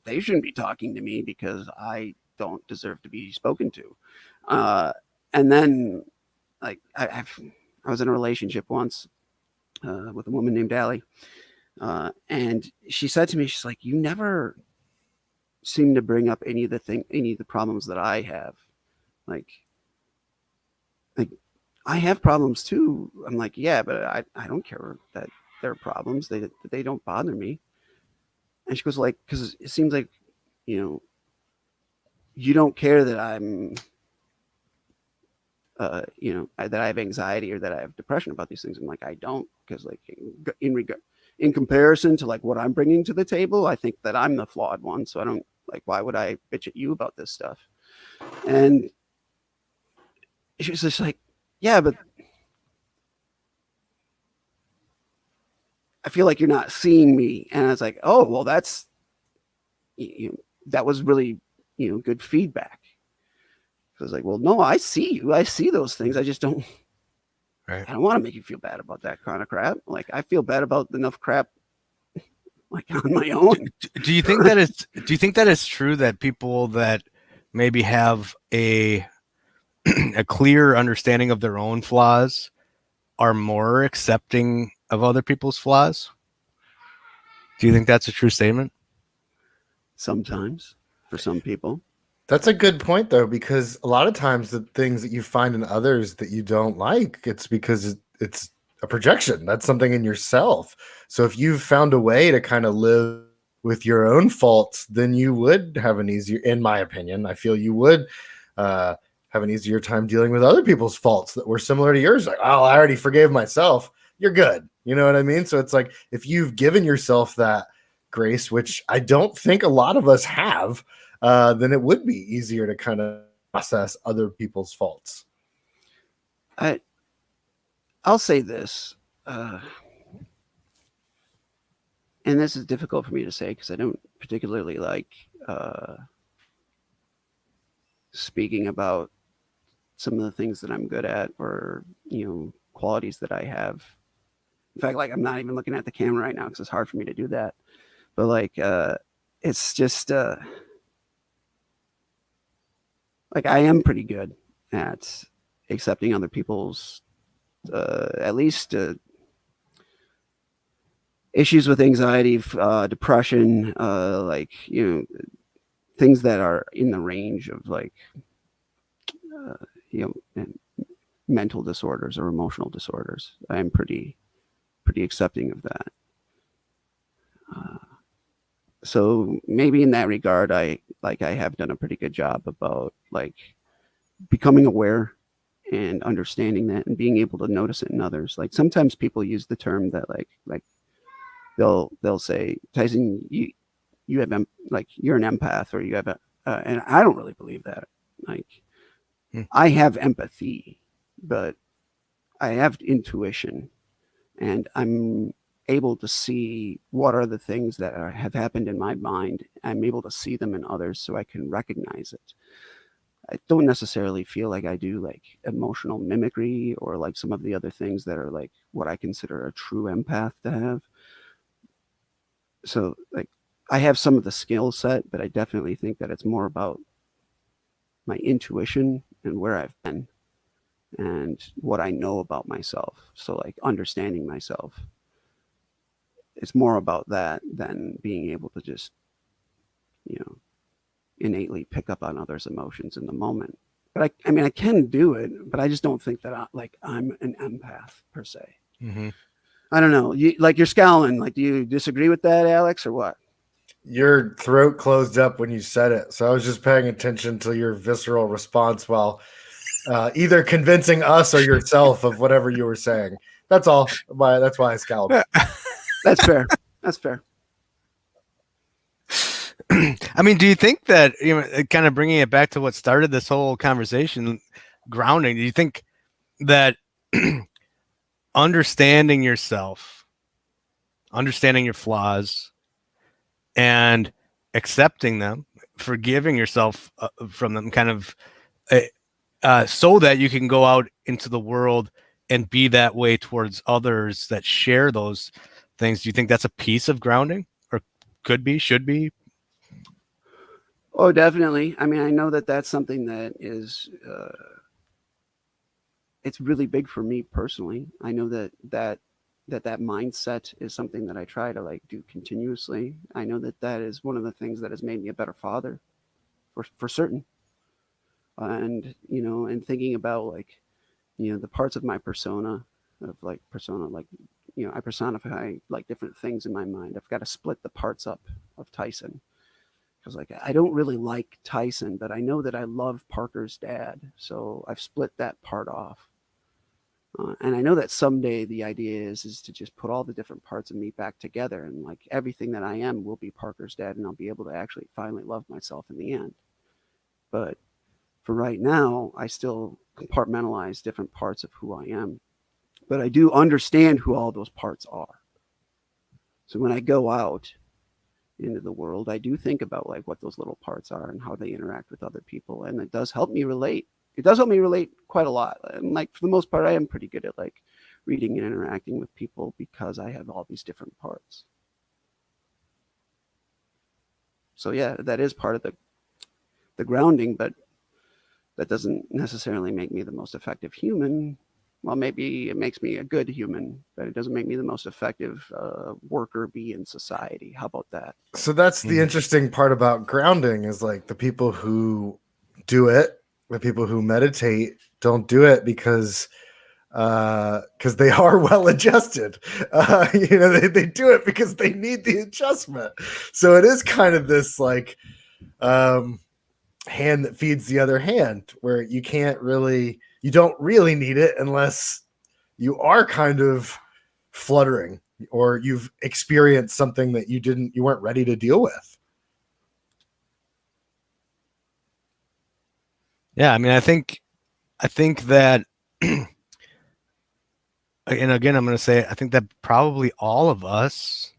they shouldn't be talking to me because I don't deserve to be spoken to. And then like I was in a relationship once with a woman named Allie. And she said to me, she's like, you never seem to bring up any of the problems that I have. Like I have problems too. I'm like, yeah, but I don't care that they're problems. They don't bother me. And she goes like, because it seems like, you don't care that I'm, that I have anxiety or that I have depression about these things. I'm like, I don't, because like in comparison to like what I'm bringing to the table, I think that I'm the flawed one. So I don't like, why would I bitch at you about this stuff? And she was just like, yeah, but I feel like you're not seeing me. And I was like, oh, well, that was really, good feedback. I was like, well, no, I see you. I see those things. I just don't, Right. I don't want to make you feel bad about that kind of crap. Like I feel bad about enough crap like on my own. Do you think that it's true that people that maybe have a clear understanding of their own flaws are more accepting of other people's flaws? Do you think that's a true statement? Sometimes for some people. That's a good point, though, because a lot of times the things that you find in others that you don't like, it's because it's a projection. That's something in yourself. So if you've found a way to kind of live with your own faults, then you would have an easier, in my opinion, I feel you would have an easier time dealing with other people's faults that were similar to yours. Like, oh, I already forgave myself. You're good. You know what I mean? So it's like, if you've given yourself that grace, which I don't think a lot of us have, then it would be easier to kind of process other people's faults. I'll say this, and this is difficult for me to say because I don't particularly like speaking about some of the things that I'm good at or, qualities that I have. In fact, like I'm not even looking at the camera right now because it's hard for me to do that. But like, it's just like I am pretty good at accepting other people's at least issues with anxiety, depression, like, things that are in the range of like, mental disorders or emotional disorders. I am pretty accepting of that. So maybe in that regard, I have done a pretty good job about like becoming aware and understanding that and being able to notice it in others. Like sometimes people use the term that like they'll say, Tyson, you have like you're an empath, or you have a and I don't really believe that. Like I have empathy, but I have intuition, and I'm able to see what are the things that have happened in my mind. I'm able to see them in others, so I can recognize it. I don't necessarily feel like I do like emotional mimicry or like some of the other things that are like what I consider a true empath to have. So like I have some of the skill set, but I definitely think that it's more about my intuition and where I've been and what I know about myself. So like understanding myself. It's more about that than being able to just, innately pick up on others' emotions in the moment. But I mean, I can do it, but I just don't think that I'm an empath per se. Mm-hmm. I don't know. You're scowling. Like, do you disagree with that, Alex, or what? Your throat closed up when you said it, so I was just paying attention to your visceral response while either convincing us or yourself of whatever you were saying. That's all. That's why I scowled. That's fair. That's fair. I mean, do you think that, kind of bringing it back to what started this whole conversation, grounding, do you think that understanding yourself, understanding your flaws, and accepting them, forgiving yourself from them, kind of so that you can go out into the world and be that way towards others that share those things, do you think that's a piece of grounding, or could be, should be? Oh, definitely. I mean, I know that that's something that is, it's really big for me personally. I know that mindset is something that I try to like do continuously. I know that is one of the things that has made me a better father, for certain. And and thinking about like, the parts of my persona, like I personify like different things in my mind. I've got to split the parts up of Tyson. Because like I don't really like Tyson, but I know that I love Parker's dad, so I've split that part off. And I know that someday the idea is to just put all the different parts of me back together, and like everything that I am will be Parker's dad, and I'll be able to actually finally love myself in the end. But for right now, I still compartmentalize different parts of who I am, but I do understand who all those parts are. So when I go out into the world, I do think about like what those little parts are and how they interact with other people, and it does help me relate. It does help me relate quite a lot. And like for the most part, I am pretty good at like reading and interacting with people because I have all these different parts. So yeah, that is part of the grounding, but that doesn't necessarily make me the most effective human. Well, maybe it makes me a good human, but it doesn't make me the most effective worker bee in society. How about that? So that's the interesting part about grounding is like the people who do it, the people who meditate don't do it because they are well adjusted. They do it because they need the adjustment. So it is kind of this like hand that feeds the other hand, where you don't really need it unless you are kind of fluttering or you've experienced something that you weren't ready to deal with. Yeah, I mean, I think that, and again, I'm going to say, I think that probably all of us,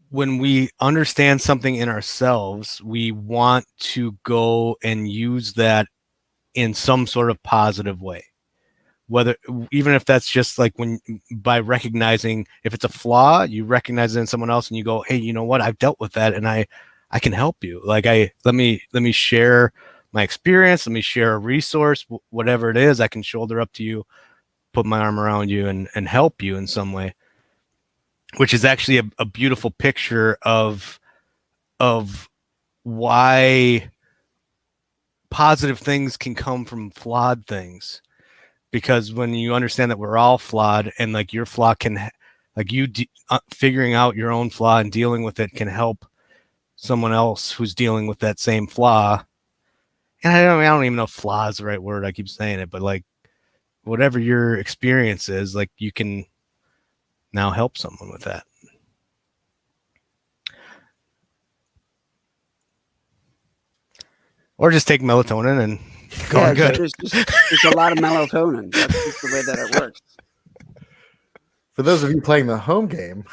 when we understand something in ourselves, we want to go and use that in some sort of positive way. Whether, even if that's just like by recognizing if it's a flaw, you recognize it in someone else and you go, hey, you know what? I've dealt with that and I can help you. Like let me share my experience. Let me share a resource, whatever it is, I can shoulder up to you, put my arm around you and help you in some way, which is actually a beautiful picture of why positive things can come from flawed things, because when you understand that we're all flawed, and like your flaw can, like you figuring out your own flaw and dealing with it can help someone else who's dealing with that same flaw. And I don't even know if flaw is the right word. I keep saying it, but like whatever your experience is, like you can now help someone with that. Or just take melatonin and go good. There's a lot of melatonin. That's just the way that it works. For those of you playing the home game,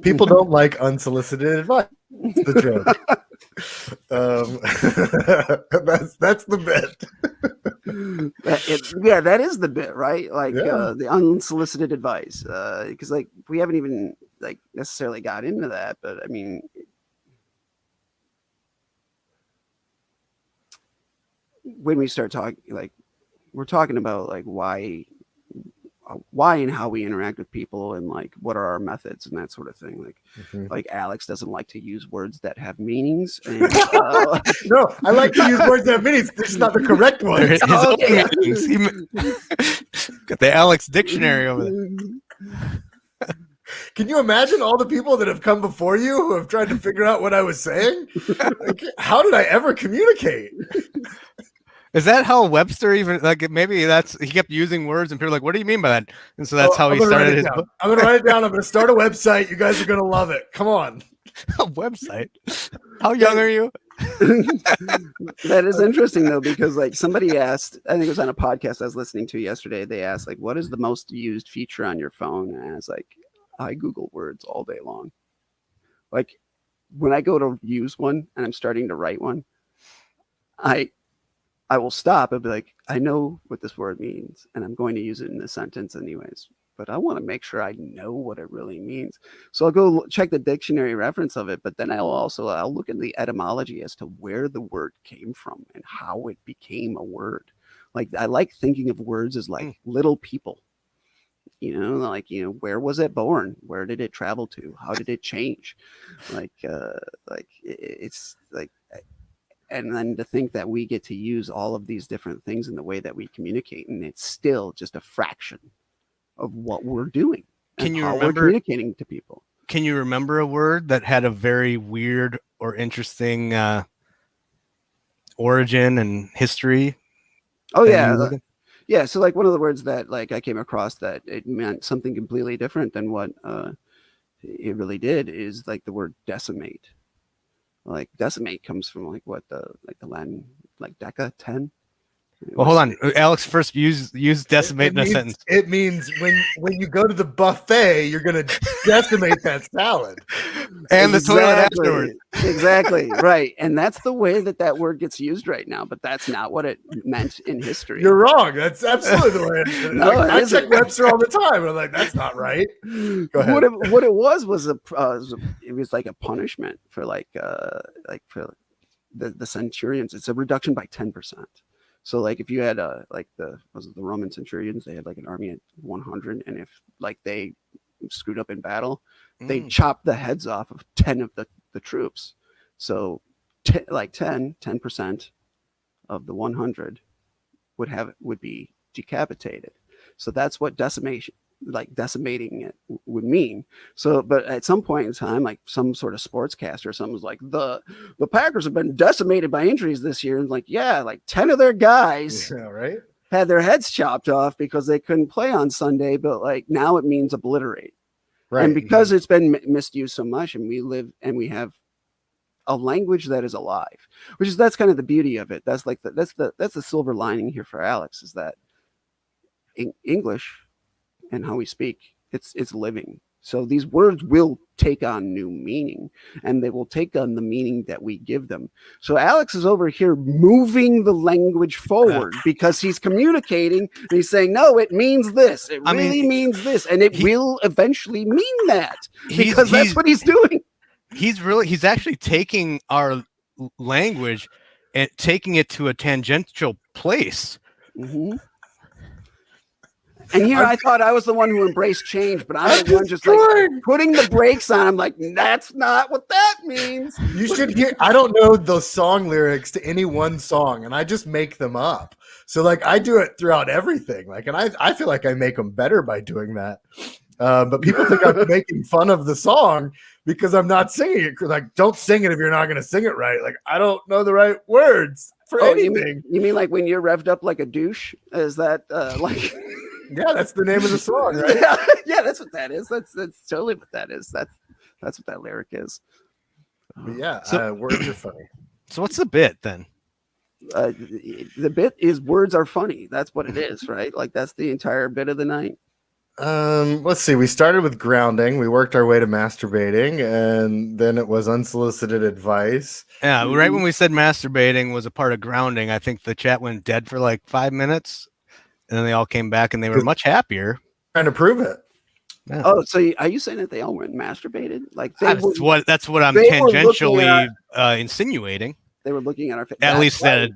people don't like unsolicited advice. That's the joke. That's the bit. That is the bit, right? Like the unsolicited advice, because like we haven't even like necessarily got into that, but I mean, when we start talking, like we're talking about like why and how we interact with people, and like what are our methods and that sort of thing. Like like Alex doesn't like to use words that have meanings. And, no, I like to use words that have meanings. This is not the correct one. His own meanings. Got the Alex dictionary over there. Can you imagine all the people that have come before you who have tried to figure out what I was saying? Like, how did I ever communicate? Is that how Webster even, like, maybe he kept using words and people are like, what do you mean by that? And so that's how he started his book. I'm going to write it down. I'm going to start a website. You guys are going to love it. Come on. A website? How young are you? That is interesting though, because like somebody asked, I think it was on a podcast I was listening to yesterday. They asked like, what is the most used feature on your phone? And I was like, I Google words all day long. Like when I go to use one and I'm starting to write one, I will stop and be like, I know what this word means, and I'm going to use it in this sentence anyways, but I want to make sure I know what it really means. So I'll go check the dictionary reference of it, but then I'll look at the etymology as to where the word came from and how it became a word. Like I like thinking of words as like little people, like, where was it born? Where did it travel to? How did it change? It's like, and then to think that we get to use all of these different things in the way that we communicate, and it's still just a fraction of what we're doing. Can you remember we're communicating to people? Can you remember a word that had a very weird or interesting origin and history? Oh yeah. Yeah. So like one of the words that like I came across that it meant something completely different than what it really did is like the word decimate. Like decimate comes from like what the Latin, like deca, 10. Well, hold on, Alex. First, use decimate in a sentence. It means when you go to the buffet, you're gonna decimate that salad and the toilet afterwards. Exactly right, and that's the way that word gets used right now. But that's not what it meant in history. You're wrong. That's absolutely the way. No, I check Webster all the time, and I'm like, that's not right. Go ahead. What it was it was like a punishment for for the centurions. It's a reduction by 10%. So like if you had the Roman centurions, they had like an army at 100, and if like they screwed up in battle, they chopped the heads off of 10 of the troops. So 10% of the 100 would be decapitated. So that's what decimating it would mean. So, but at some point in time, like some sort of sportscaster or something was like, the Packers have been decimated by injuries this year. And like, yeah, like 10 of their guys had their heads chopped off because they couldn't play on Sunday. But like now it means obliterate. Right. And because it's been misused so much, and we have a language that is alive, that's kind of the beauty of it. That's like that's the silver lining here for Alex, is that English and how we speak, it's living. So these words will take on new meaning, and they will take on the meaning that we give them. So Alex is over here moving the language forward because he's communicating, and he's saying, no, it means this. It really means this. And it will eventually mean that, because that's what he's doing. He's actually taking our language and taking it to a tangential place. Mm-hmm. And here I thought I was the one who embraced change, but I'm the one just like putting the brakes on. I'm like, that's not what that means. You should hear. I don't know those song lyrics to any one song, and I just make them up. So like I do it throughout everything. Like, and I feel like I make them better by doing that. But people think I'm making fun of the song because I'm not singing it. Like, don't sing it if you're not going to sing it right. Like, I don't know the right words for anything. You mean like when you're revved up like a douche? Is that like? Yeah, that's the name of the song, right? Yeah, that's what that is. That's totally what that is. That's what that lyric is. But yeah, So- words are funny. So what's the bit then? The bit is words are funny. That's what it is, right? Like that's the entire bit of the night. Let's see. We started with grounding. We worked our way to masturbating, and then it was unsolicited advice. Yeah, right when we said masturbating was a part of grounding, I think the chat went dead for like 5 minutes, and then they all came back and they were much happier. Trying to prove it. Yeah. Oh, so are you saying that they all went masturbated? Like That's what I'm they were looking tangentially insinuating. They were looking at our face. At least that.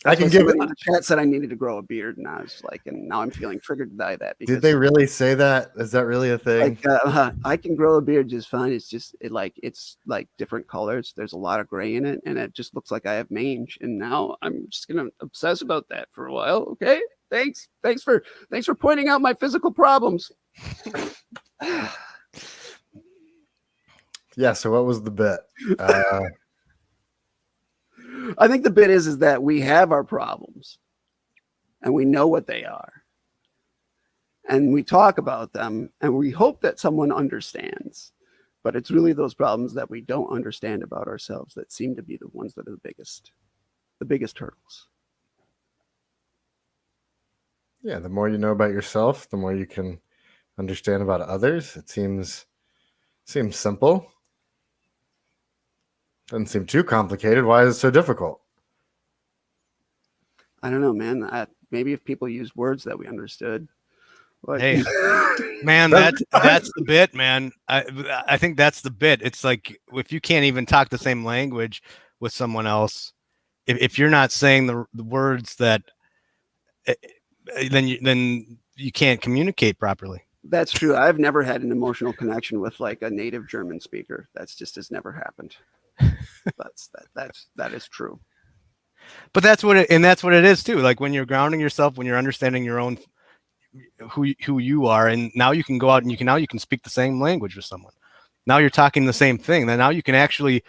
I can give it. In the chat said I needed to grow a beard, and I was like, and now I'm feeling triggered by that. Because, Did they really say that? Is that really a thing? like, I can grow a beard just fine. It's just it's like different colors. There's a lot of gray in it, and it just looks like I have mange. And now I'm just gonna obsess about that for a while. Okay, thanks for pointing out my physical problems. Yeah. So what was the bit? I think the bit is that we have our problems and we know what they are and we talk about them and we hope that someone understands, but it's really those problems that we don't understand about ourselves that seem to be the ones that are the biggest hurdles. Yeah. The more you know about yourself, the more you can understand about others. It seems simple. Doesn't seem too complicated. Why is it so difficult? I don't know, man. Maybe if people use words that we understood. Like, Hey, man, that's the bit, man. I think that's the bit. It's like if you can't even talk the same language with someone else, if you're not saying the words that, then you can't communicate properly. that's true. I've never had an emotional connection with like a native German speaker. That's just has never happened. That is true. But that's what it is too. Like when you're grounding yourself, when you're understanding your own who you are, and now you can go out and you can speak the same language with someone. Now you're talking the same thing. Then now you can actually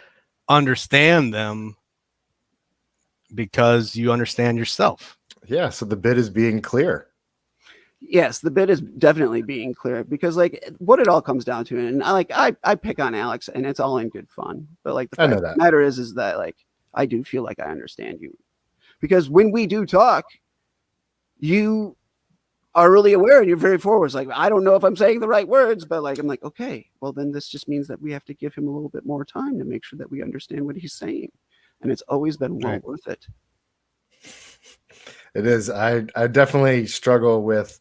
understand them because you understand yourself. Yeah. So the bit is being clear. Yes, the bit is definitely being clear because like what it all comes down to, and I pick on Alex and it's all in good fun, but like the fact of the matter is that like I do feel like I understand you because when we do talk, you are really aware and you're very forward. It's like I don't know if I'm saying the right words, but like I'm like, okay, well then this just means that we have to give him a little bit more time to make sure that we understand what he's saying, and it's always been well worth it. It is. I definitely struggle with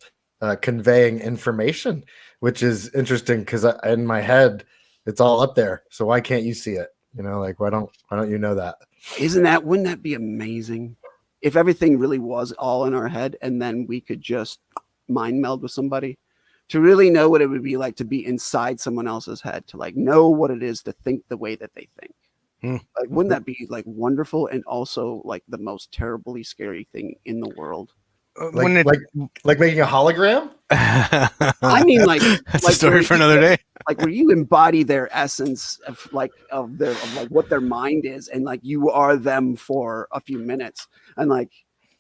conveying information, which is interesting because in my head it's all up there. So why can't you see it? You know, like why don't you know that? Wouldn't that be amazing if everything really was all in our head and then we could just mind meld with somebody to really know what it would be like to be inside someone else's head, to like know what it is to think the way that they think. Like, wouldn't that be like wonderful and also like the most terribly scary thing in the world? Like making a hologram? I mean, like a story for another day. Like where you embody their essence of what their mind is, and like you are them for a few minutes. And like,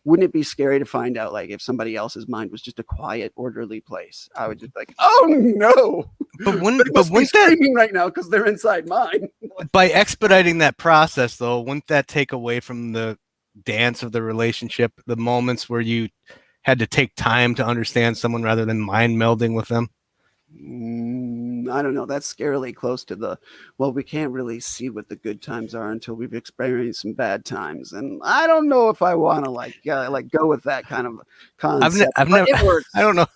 wouldn't it be scary to find out like if somebody else's mind was just a quiet, orderly place? I would just like, oh no! But wouldn't screaming right now because they're inside mine. By expediting that process, though, wouldn't that take away from the dance of the relationship, the moments where you had to take time to understand someone rather than mind melding with them? I don't know. That's scarily close to we can't really see what the good times are until we've experienced some bad times. And I don't know if I want to go with that kind of concept. I've never, it works. I don't know.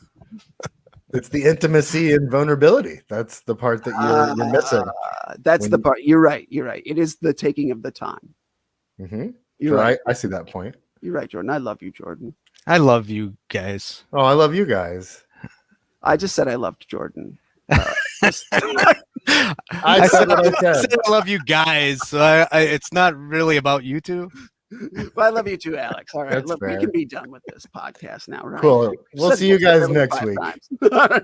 It's the intimacy and vulnerability. That's the part that you're missing. That's the part. You're right. It is the taking of the time. Mm-hmm. You're right. I see that point. You're right, Jordan. I love you, Jordan. I love you guys. Oh, I love you guys. I just said I loved Jordan. I said what I said. I love you guys. So it's not really about you two. But I love you too, Alex. All right, That's look, we fair. can be done with this podcast now, right? Cool. We'll Said see you that guys really next 5 week. times.